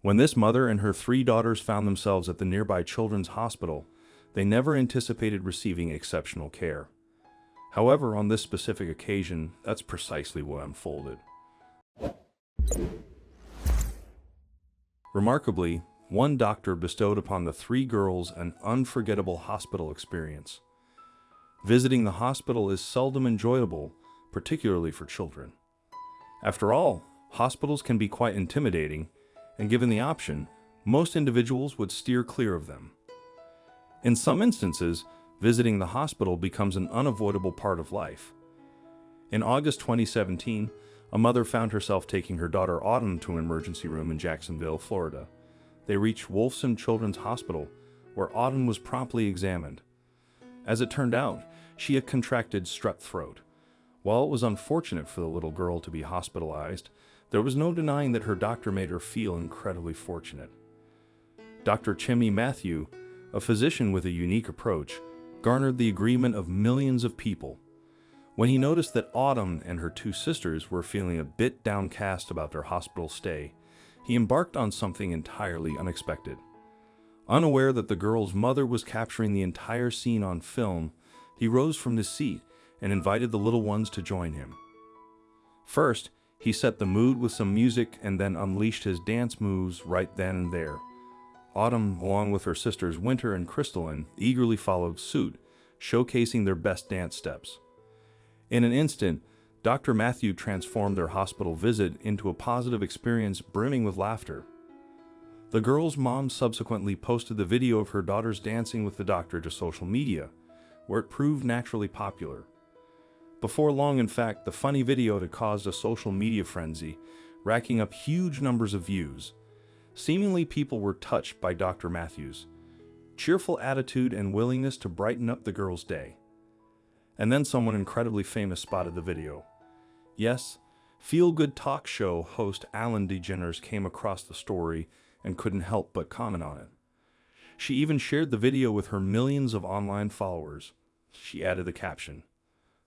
When this mother and her three daughters found themselves at the nearby children's hospital, they never anticipated receiving exceptional care. However, on this specific occasion, that's precisely what unfolded. Remarkably, one doctor bestowed upon the three girls an unforgettable hospital experience. Visiting the hospital is seldom enjoyable, particularly for children. After all, hospitals can be quite intimidating, and given the option, most individuals would steer clear of them. In some instances, visiting the hospital becomes an unavoidable part of life. In August 2017, a mother found herself taking her daughter Autumn to an emergency room in Jacksonville, Florida. They reached Wolfson Children's Hospital, where Autumn was promptly examined. As it turned out, she had contracted strep throat. While it was unfortunate for the little girl to be hospitalized, there was no denying that her doctor made her feel incredibly fortunate. Dr. Chimmy Matthew, a physician with a unique approach, garnered the agreement of millions of people. When he noticed that Autumn and her two sisters were feeling a bit downcast about their hospital stay, he embarked on something entirely unexpected. Unaware that the girl's mother was capturing the entire scene on film, he rose from his seat and invited the little ones to join him. First, he set the mood with some music and then unleashed his dance moves right then and there. Autumn, along with her sisters Winter and Crystalline, eagerly followed suit, showcasing their best dance steps. In an instant, Dr. Matthew transformed their hospital visit into a positive experience brimming with laughter. The girl's mom subsequently posted the video of her daughters dancing with the doctor to social media, where it proved naturally popular. Before long, in fact, the funny video had caused a social media frenzy, racking up huge numbers of views. Seemingly, people were touched by Dr. Matthew's cheerful attitude and willingness to brighten up the girl's day. And then someone incredibly famous spotted the video. Yes, feel-good talk show host Ellen DeGeneres came across the story and couldn't help but comment on it. She even shared the video with her millions of online followers. She added the caption,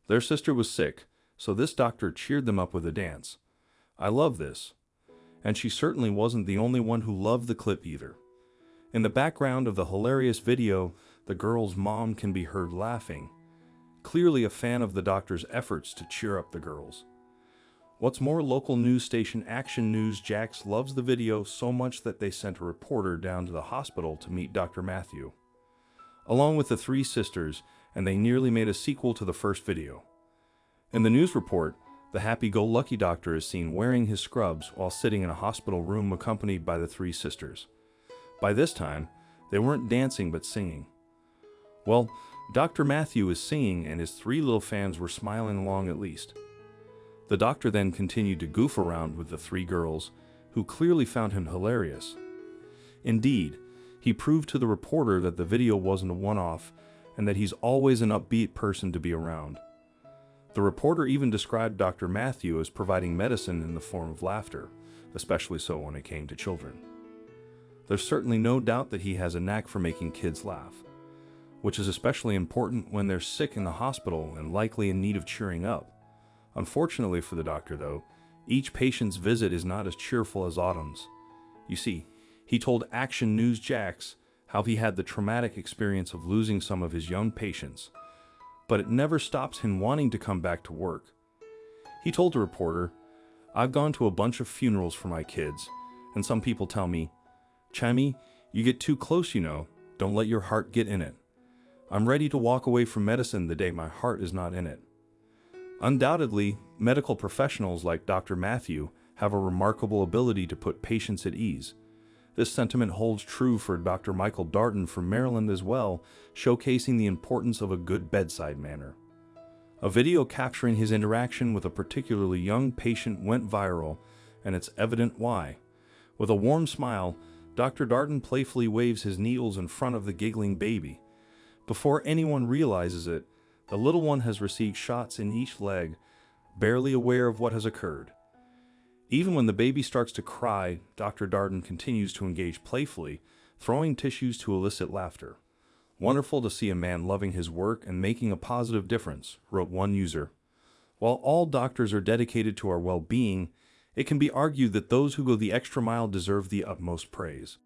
"Their sister was sick, so this doctor cheered them up with a dance. I love this." And she certainly wasn't the only one who loved the clip either. In the background of the hilarious video, the girl's mom can be heard laughing, clearly a fan of the doctor's efforts to cheer up the girls. What's more, local news station Action News Jax loves the video so much that they sent a reporter down to the hospital to meet Dr. Matthew, along with the three sisters, and they nearly made a sequel to the first video. In the news report, the happy-go-lucky doctor is seen wearing his scrubs while sitting in a hospital room accompanied by the three sisters. By this time, they weren't dancing but singing. Well, Dr. Matthew is singing and his three little fans were smiling along at least. The doctor then continued to goof around with the three girls, who clearly found him hilarious. Indeed, he proved to the reporter that the video wasn't a one-off and that he's always an upbeat person to be around. The reporter even described Dr. Matthew as providing medicine in the form of laughter, especially so when it came to children. There's certainly no doubt that he has a knack for making kids laugh, which is especially important when they're sick in the hospital and likely in need of cheering up. Unfortunately for the doctor, though, each patient's visit is not as cheerful as Autumn's. You see, he told Action News Jax how he had the traumatic experience of losing some of his young patients, but it never stops him wanting to come back to work. He told the reporter, "I've gone to a bunch of funerals for my kids, and some people tell me, 'Chimmy, you get too close, you know, don't let your heart get in it. I'm ready to walk away from medicine the day my heart is not in it.'" Undoubtedly, medical professionals like Dr. Matthew have a remarkable ability to put patients at ease. This sentiment holds true for Dr. Michael Darden from Maryland as well, showcasing the importance of a good bedside manner. A video capturing his interaction with a particularly young patient went viral, and it's evident why. With a warm smile, Dr. Darden playfully waves his needles in front of the giggling baby. Before anyone realizes it, the little one has received shots in each leg, barely aware of what has occurred. Even when the baby starts to cry, Dr. Darden continues to engage playfully, throwing tissues to elicit laughter. "Wonderful to see a man loving his work and making a positive difference," wrote one user. While all doctors are dedicated to our well-being, it can be argued that those who go the extra mile deserve the utmost praise.